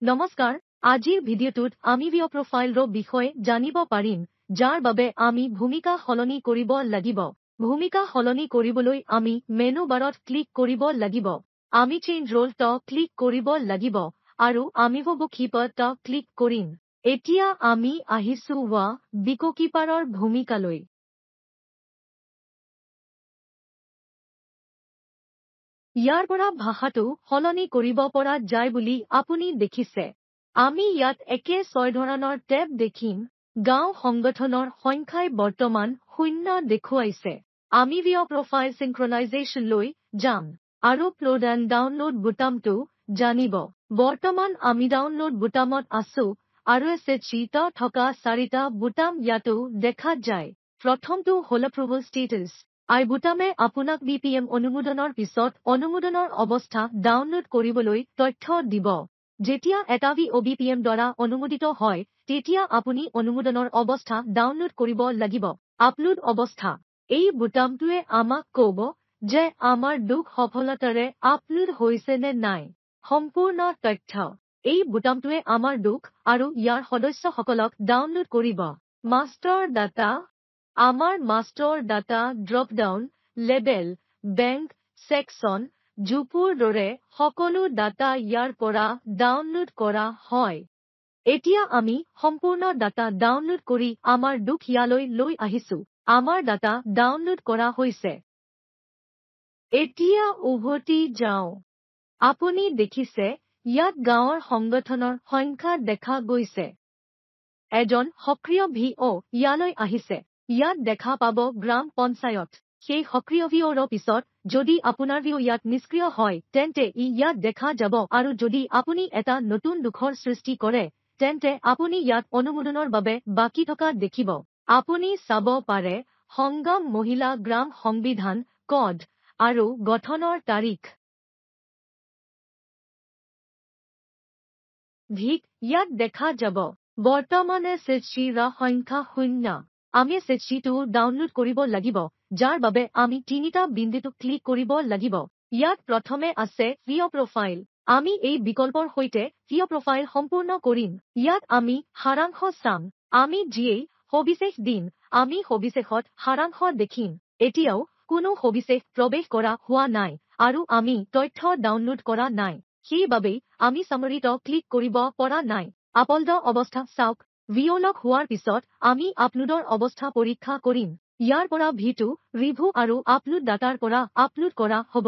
নমস্কাৰ, আজিৰ ভিডিঅ'টোত আমি ভিঅ' প্ৰফাইলৰ বিষয়ে জানিব পাৰিম, যাৰ বাবে আমি ভূমিকা সলনি কৰিব লাগিব। ভূমিকা সলনি কৰিবলৈ আমি মেনু বাৰত ক্লিক কৰিব লাগিব। আমি চেঞ্জ ৰোল ক্লিক কৰিব লাগিব আৰু আমি বুককিপাৰ ক্লিক কৰিম। এতিয়া আমি আহিছো বুককিপাৰৰ ভূমিকালৈ। ইয়াৰ পৰা ভাষাটো সলনি কৰিব পৰা যায় বুলি আপুনি দেখিছে। আমি ইয়াত একে 6 ধৰণৰ টেব দেখিম। গাঁও সংগঠনৰ সংখ্যাই বৰ্তমান 0 দেখুৱাইছে। আমি ভিঅ' প্ৰফাইল চিনক্ৰনাইজেশ্যনলৈ যাম আৰু আপলোড এণ্ড ডাউনলোড বুটামটো জানিব। বৰ্তমান আমি ডাউনলোড বুটামত আছো আৰু SHT থকা 4টা বুটাম ইয়াতো দেখা যায়। প্ৰথমটো হ'ল এপ্ৰুভেল ষ্টেটাছ। এই বুটামে আপোনাক BPM অনুমোদনৰ পিছত অনুমোদনৰ অৱস্থা ডাউনলোড কৰিবলৈ তথ্য দিব। যেতিয়া এটা BPM দ্বাৰা অনুমোদিত হয়, তেতিয়া আপুনি অনুমোদনৰ অৱস্থা ডাউনলোড কৰিব লাগিব। আপলোড অৱস্থা। এই বুটামটোৱে আমাক ক'ব যে আমাৰ সফলতাৰে আপলোড হৈছে নে নাই। সম্পূৰ্ণ তথ্য। এই বুটামটোৱে আমাৰ আৰু ইয়াৰ সদস্যসকলক ডাউনলোড কৰিব। Master data. আমাৰ master data dropdown, label, bank, section, জুপুৰ দৰে সকলো ডাটা ইয়াৰ পৰা ডাউনলোড কৰা হয়। এতিয়া আমি সম্পূৰ্ণ ডাটা ডাউনলোড কৰি আমাৰ ইয়ালৈ লৈ আহিছো। আমাৰ ডাটা ডাউনলোড কৰা হৈছে। এতিয়া উভতি যাওঁ। আপুনি দেখিছে ইয়াত গাঁৱৰ সংগঠনৰ সংখ্যা দেখা গৈছে। এজন সক্ৰিয় ভিঅ' ইয়ালৈ আহিছে। ইয়াত দেখা পাব গ্ৰাম পঞ্চায়ত। সেই সক্ৰিয় ভিঅ'ৰ পিছত যদি আপোনাৰ ভিঅ' ইয়াত নিষ্ক্ৰিয় হয়, তেন্তে ইয়াত দেখা যাব আৰু যদি আপুনি এটা নতুন সৃষ্টি কৰে, তেন্তে আপুনি ইয়াত অনুমোদনৰ বাবে বাকী থকা দেখিব। আপুনি চাব পাৰে সংগম মহিলা গ্ৰাম সংবিধান কড আৰু গঠনৰ তাৰিখ। ইয়াত দেখা যাব। বৰ্তমানে SHTৰ সংখ্যা 0। আমি SHTটো ডাউনলোড কৰিব লাগিব, যাৰ বাবে আমি 3টা বিন্দুত ক্লিক কৰিব লাগিব। ইয়াত প্ৰথমে আছে ভিঅ' প্ৰফাইল। আমি এই বিকল্পৰ সৈতে ভিঅ' প্ৰফাইল সম্পূৰ্ণ কৰিম। ইয়াত আমি সাৰাংশ চাম। আমি যিয়েই সবিশেষ দিম, আমি সবিশেষত সাৰাংশ দেখিম। এতিয়াও কোনো সবিশেষ প্ৰৱেশ কৰা হোৱা নাই আৰু আমি তথ্য ডাউনলোড কৰা নাই। সেইবাবেই আমি চামাৰীত ক্লিক কৰিব পৰা নাই। আপলোড অৱস্থা চাওক। ভিঅ' লক হোৱাৰ পিছত আমি আপলোডৰ অৱস্থা পৰীক্ষা কৰিম। ইয়াৰ পৰা ভিটো ৰিভিউ আৰু আপলোড ডাটাৰ পৰা আপলোড কৰা হ'ব।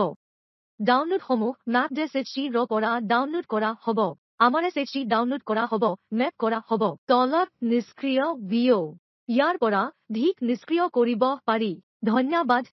ডাউনলোডসমূহ MapSHTৰ পৰা ডাউনলোড কৰা হ'ব। আমাৰ SHT ডাউনলোড কৰা হ'ব, মেপ কৰা হ'ব। তলত নিষ্ক্ৰিয় ভিঅ'। ইয়াৰ পৰা নিষ্ক্ৰিয় কৰিব পাৰি। ধন্যবাদ।